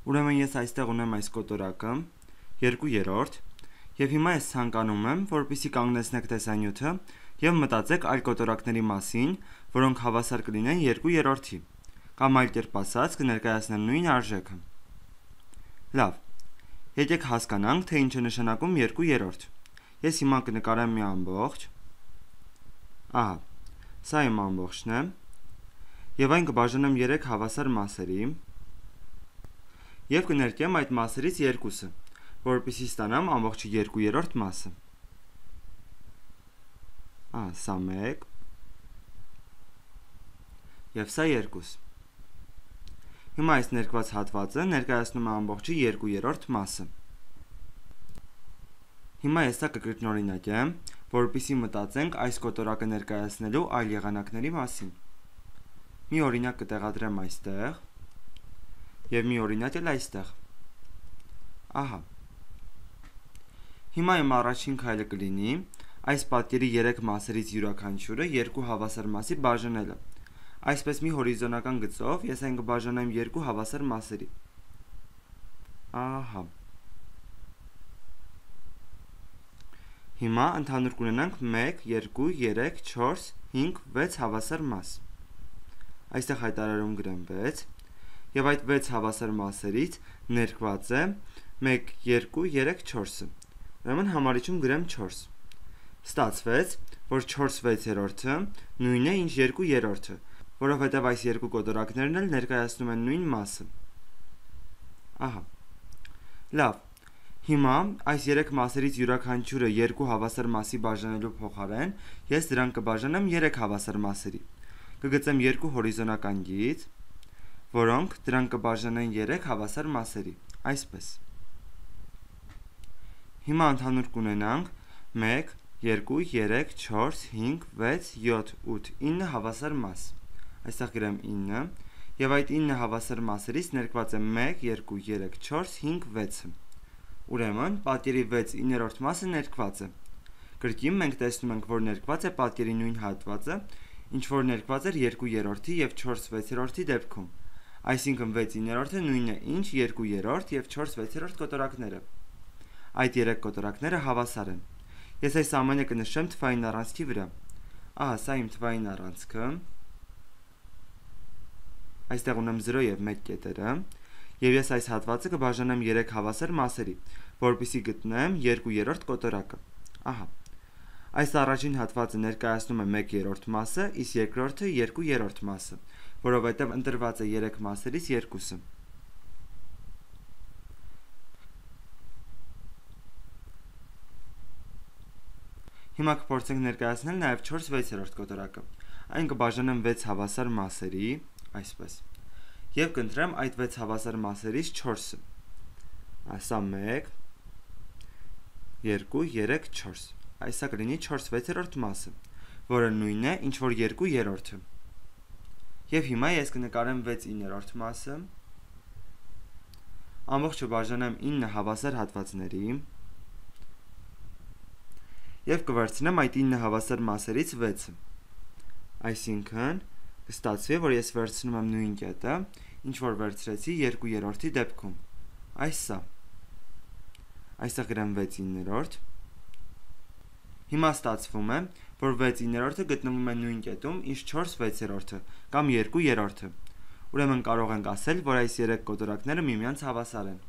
Ուրեմն ես այստեղ ունեմ այս կոտորակը 2/3 եւ հիմա ես ցանկանում եմ, որպեսզի կանգնեցնեք տեսանյութը եւ մտածեք այլ կոտորակների մասին, որոնք հավասար կլինեն 2/3-ի, կամ այլ կերպ ասած կներկայացնեն նույն արժեքը։ Լավ, եկեք հասկանանք, թե ինչ է նշանակում 2/3։ Ես հիմա կնկարեմ մի ամբողջ։ Ահա, սա իմ ամբողջն է, եւ այն կբաժանեմ 3 հավասար մասերի, եւ կներկեմ այդ մասերից երկուսը, որպեսզի ստանամ ամբողջի 2/3 մասը։ Սա 1 եւ սա 2։ Հիմա այս ներկված հատվածը ներկայացնում է ամբողջի 2/3 մասը։ Հիմա ես սա կկրկնօրինակեմ, որպեսզի մտածենք այս կոտորակը ներկայացնելու այլ եղանակների մասին։ Մի օրինակ կտեղադրեմ այստեղ եւ մի օրինակ էլ այստեղ։ Ահա։ Հիմա իմ առաջին քայլը կլինի այս պատկերի 3 մասերից յուրաքանչյուրը 2 հավասար մասի բաժանելը։ Այսպես մի հորիզոնական գծով ես այն կբաժանեմ 2 հավասար մասերի։ Ահա։ Հիմա ընդհանուր կունենանք 1, 2, 3, 4, 5, 6 հավասար մաս։ Այստեղ հայտարարում գրեմ 6, եւ այդ 6 հավասար մասերից ներկված է 1, 2, 3, 4-ը։ Ուրեմն համարիչում գրեմ 4։ Ստացվեց, որ 4/6-ը նույնն է ինչ 2/3-ը, որովհետև այս երկու կոտորակներն էլ ներկայացնում են նույն մասը։ Ահա։ Լավ։ Հիմա այս 3 մասերից յուրաքանչյուրը 2 հավասար մասի բաժանելու փոխարեն ես դրանք կբաժանեմ 3 հավասար մասերի։ Կգծեմ 2 հորիզոնական գիծ, որոնք դրանք կբաժանեն 3 հավասար մասերի, այսպես։ Հիմա ընդհանուր կունենանք 1, 2, 3, 4, 5, 6, 7, 8, 9 հավասար մաս։ Այստեղ գրեմ 9, եւ այդ 9 հավասար մասերից ներկված է 1, 2, 3, 4, 5, 6-ը։ Ուրեմն պատկերի 6/9 մասը ներկված է։ Կրկին մենք տեսնում ենք, որ ներկված է պատկերի նույն հատվածը, ինչ որ ներկված էր 2/3-ի եւ 4/6-ի դեպքում։ Այսինքն 6/9-ը նույնն է ինչ 2/3 եւ 4/6 կոտորակները։ Այդ 3 կոտորակները հավասար են։ Ես այս ամենը կնշեմ թվային առանցքի վրա։ Ահա, սա իմ թվային առանցքը։ Այստեղ ունեմ 0 եւ 1 կետերը, եւ ես այս հատվածը կբաժանեմ 3 հավասար մասերի, որպեսզի գտնեմ 2/3 կոտորակը։ Ահա։ Այս առաջին հատվածը ներկայացնում է 1/3 մասը, իսկ երկրորդը 2/3 մասը, որովհետև ընտրված է 3 մասերից երկուսը։ Հիմա կփորձենք ներկայացնել նաև 4/6 կոտորակը։ Այն կբաժանեմ 6 հավասար մասերի, այսպես։ Եվ կընտրեմ այդ 6 հավասար մասերից 4-ը։ Սա 1, 2, 3, 4։ Այսա կլինի 4/6 մասը, որը նույնն է ինչ որ 2/3-ը։ Եվ հիմա ես կնկարեմ 6/9 մասը։ Ամբողջը բաժանեմ 9 հավասար հատվածների եւ կվերցնեմ այդ 9 հավասար մասերից 6-ը։ Այսինքն կստացվի, որ ես վերցնում եմ նույն կետը, ինչ որ վերցրեցի 2/3-ի դեպքում։ Սա։ Այստեղ գրեմ 6/9։ Հիմա ստացվում է, որ 6/9-ը գտնվում է նույն կետում, ինչ 4/6-ը կամ 2/3-ը։ Ուրեմն կարող ենք ասել, որ այս 3 կոտորակները միմյանց հավասար են։